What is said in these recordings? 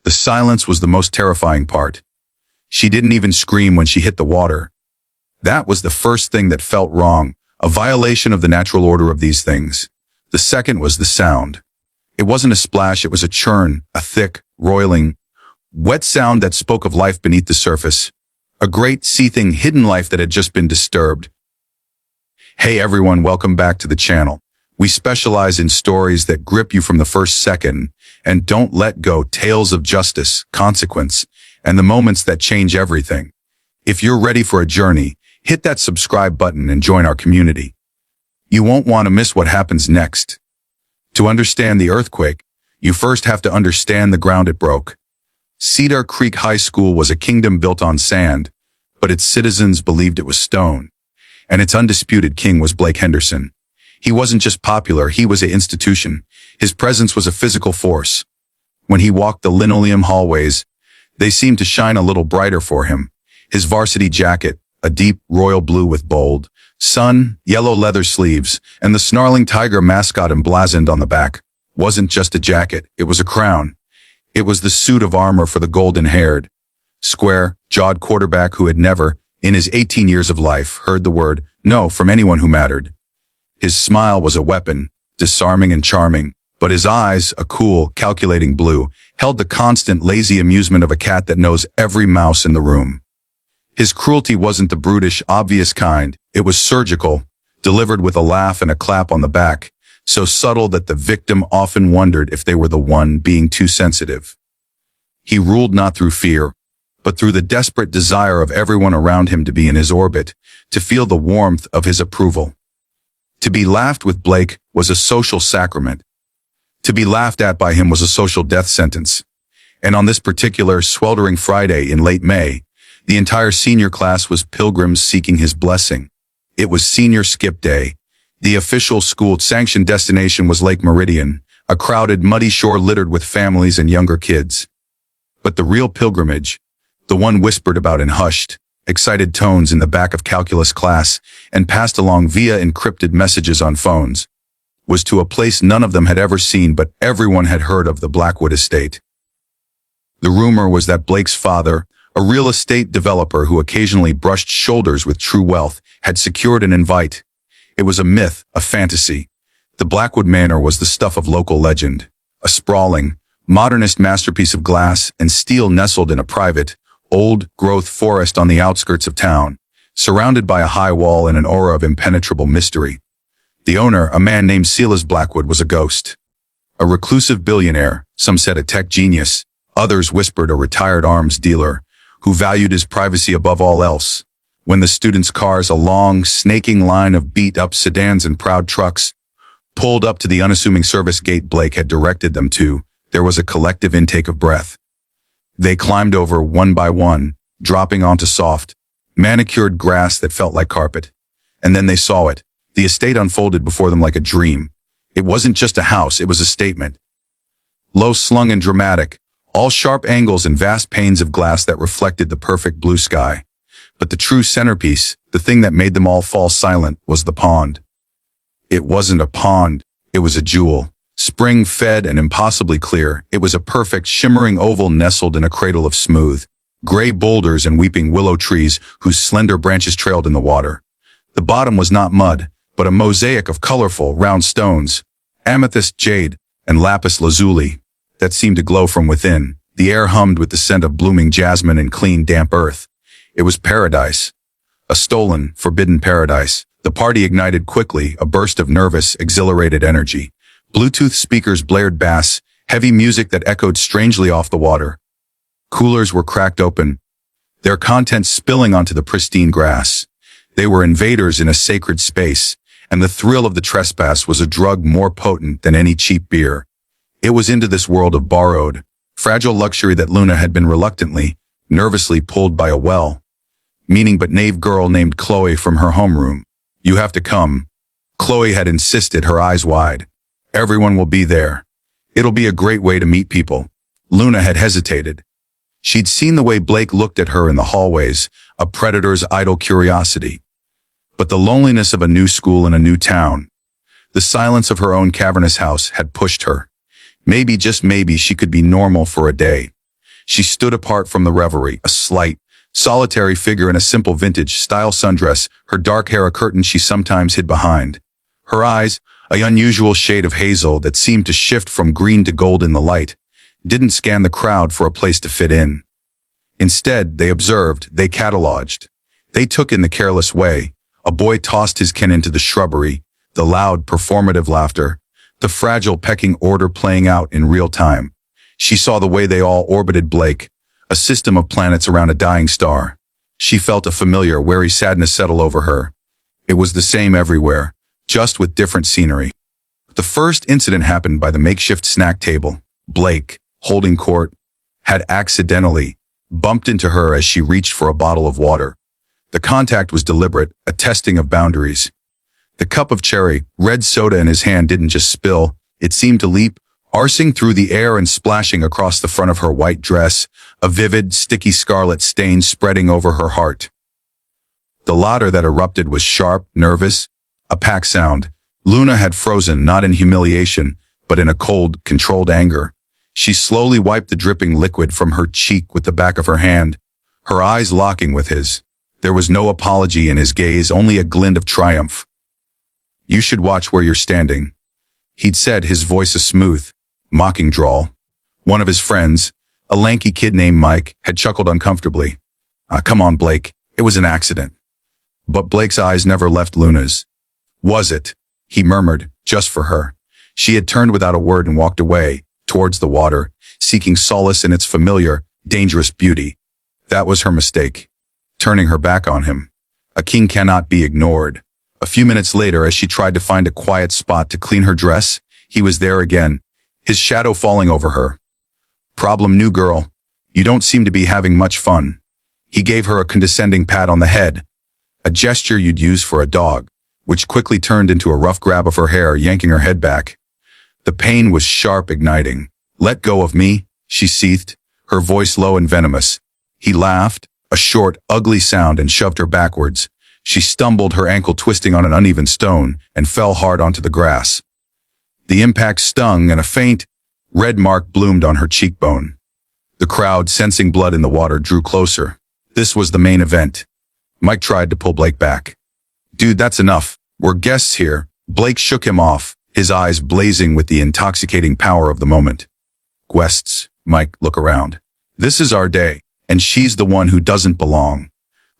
The silence was the most terrifying part. She didn't even scream when she hit the water. That was the first thing that felt wrong, a violation of the natural order of these things. The second was the sound. It wasn't a splash, it was a churn, a thick, roiling, wet sound that spoke of life beneath the surface. A great, seething, hidden life that had just been disturbed. Hey everyone, welcome back to the channel. We specialize in stories that grip you from the first second and don't let go, tales of justice, consequence, and the moments that change everything. If you're ready for a journey, hit that subscribe button and join our community. You won't want to miss what happens next. To understand the earthquake, you first have to understand the ground it broke. Cedar Creek High School was a kingdom built on sand, but its citizens believed it was stone. And its undisputed king was Blake Henderson. He wasn't just popular, he was an institution. His presence was a physical force. When he walked the linoleum hallways, they seemed to shine a little brighter for him. His varsity jacket, a deep royal blue with bold, sun, yellow leather sleeves, and the snarling tiger mascot emblazoned on the back, wasn't just a jacket, it was a crown. It was the suit of armor for the golden-haired, square-jawed quarterback who had never, in his 18 years of life, heard the word no from anyone who mattered. His smile was a weapon, disarming and charming, but his eyes, a cool, calculating blue, held the constant, lazy amusement of a cat that knows every mouse in the room. His cruelty wasn't the brutish, obvious kind, it was surgical, delivered with a laugh and a clap on the back, so subtle that the victim often wondered if they were the one being too sensitive. He ruled not through fear, but through the desperate desire of everyone around him to be in his orbit, to feel the warmth of his approval. To be laughed with Blake was a social sacrament. To be laughed at by him was a social death sentence. And on this particular sweltering Friday in late May, the entire senior class was pilgrims seeking his blessing. It was senior skip day. The official school-sanctioned destination was Lake Meridian, a crowded, muddy shore littered with families and younger kids. But the real pilgrimage, the one whispered about in hushed, excited tones in the back of calculus class and passed along via encrypted messages on phones, was to a place none of them had ever seen but everyone had heard of, the Blackwood estate. The rumor was that Blake's father, a real estate developer who occasionally brushed shoulders with true wealth, had secured an invite. It was a myth, a fantasy. The Blackwood Manor was the stuff of local legend, a sprawling, modernist masterpiece of glass and steel nestled in a private, old-growth forest on the outskirts of town, surrounded by a high wall and an aura of impenetrable mystery. The owner, a man named Silas Blackwood, was a ghost. A reclusive billionaire, some said a tech genius, others whispered a retired arms dealer, who valued his privacy above all else. When the students' cars, a long, snaking line of beat-up sedans and proud trucks, pulled up to the unassuming service gate Blake had directed them to, there was a collective intake of breath. They climbed over one by one, dropping onto soft, manicured grass that felt like carpet. And then they saw it. The estate unfolded before them like a dream. It wasn't just a house, it was a statement. Low-slung and dramatic, all sharp angles and vast panes of glass that reflected the perfect blue sky. But the true centerpiece, the thing that made them all fall silent, was the pond. It wasn't a pond, it was a jewel. Spring-fed and impossibly clear, it was a perfect, shimmering oval nestled in a cradle of smooth, gray boulders and weeping willow trees whose slender branches trailed in the water. The bottom was not mud, but a mosaic of colorful, round stones, amethyst, jade, and lapis lazuli, that seemed to glow from within. The air hummed with the scent of blooming jasmine and clean, damp earth. It was paradise. A stolen, forbidden paradise. The party ignited quickly, a burst of nervous, exhilarated energy. Bluetooth speakers blared bass, heavy music that echoed strangely off the water. Coolers were cracked open, their contents spilling onto the pristine grass. They were invaders in a sacred space, and the thrill of the trespass was a drug more potent than any cheap beer. It was into this world of borrowed, fragile luxury that Luna had been reluctantly, nervously pulled by a well-meaning but naive girl named Chloe from her homeroom. "You have to come," Chloe had insisted, her eyes wide. "Everyone will be there. It'll be a great way to meet people." Luna had hesitated. She'd seen the way Blake looked at her in the hallways, a predator's idle curiosity. But the loneliness of a new school in a new town, the silence of her own cavernous house had pushed her. Maybe, just maybe, she could be normal for a day. She stood apart from the revelry, a slight, solitary figure in a simple vintage-style sundress, her dark hair a curtain she sometimes hid behind. Her eyes, an unusual shade of hazel that seemed to shift from green to gold in the light, didn't scan the crowd for a place to fit in. Instead, they observed, they cataloged. They took in the careless way. A boy tossed his kin into the shrubbery, the loud, performative laughter, the fragile pecking order playing out in real time. She saw the way they all orbited Blake, a system of planets around a dying star. She felt a familiar, wary sadness settle over her. It was the same everywhere, just with different scenery. The first incident happened by the makeshift snack table. Blake, holding court, had accidentally bumped into her as she reached for a bottle of water. The contact was deliberate, a testing of boundaries. The cup of cherry, red soda in his hand didn't just spill, it seemed to leap, arcing through the air and splashing across the front of her white dress, a vivid, sticky scarlet stain spreading over her heart. The laughter that erupted was sharp, nervous, a pack sound. Luna had frozen not in humiliation, but in a cold, controlled anger. She slowly wiped the dripping liquid from her cheek with the back of her hand, her eyes locking with his. There was no apology in his gaze, only a glint of triumph. "You should watch where you're standing," he'd said, his voice a smooth, mocking drawl. One of his friends, a lanky kid named Mike, had chuckled uncomfortably. Come on, Blake, it was an accident." But Blake's eyes never left Luna's. "Was it?" he murmured, just for her. She had turned without a word and walked away, towards the water, seeking solace in its familiar, dangerous beauty. That was her mistake, turning her back on him. A king cannot be ignored. A few minutes later, as she tried to find a quiet spot to clean her dress, he was there again, his shadow falling over her. "Problem, new girl. You don't seem to be having much fun." He gave her a condescending pat on the head, a gesture you'd use for a dog, which quickly turned into a rough grab of her hair, yanking her head back. The pain was sharp, igniting. "Let go of me," she seethed, her voice low and venomous. He laughed, a short, ugly sound, and shoved her backwards. She stumbled, her ankle twisting on an uneven stone, and fell hard onto the grass. The impact stung, and a faint, red mark bloomed on her cheekbone. The crowd, sensing blood in the water, drew closer. This was the main event. Mike tried to pull Blake back. "Dude, that's enough. We're guests here." Blake shook him off, his eyes blazing with the intoxicating power of the moment. "Guests, Mike, look around. This is our day, and she's the one who doesn't belong."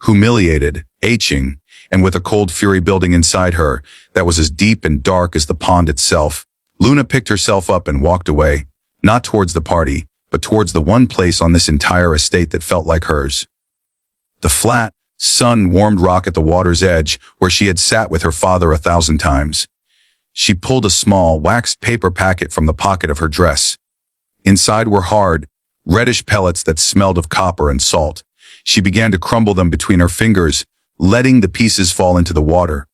Humiliated, aching, and with a cold fury building inside her that was as deep and dark as the pond itself, Luna picked herself up and walked away, not towards the party, but towards the one place on this entire estate that felt like hers. The flat, sun-warmed rock at the water's edge where she had sat with her father 1,000 times. She pulled a small, waxed paper packet from the pocket of her dress. Inside were hard, reddish pellets that smelled of copper and salt. She began to crumble them between her fingers, letting the pieces fall into the water.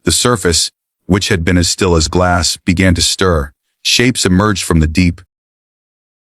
The surface, which had been as still as glass, began to stir. Shapes emerged from the deep,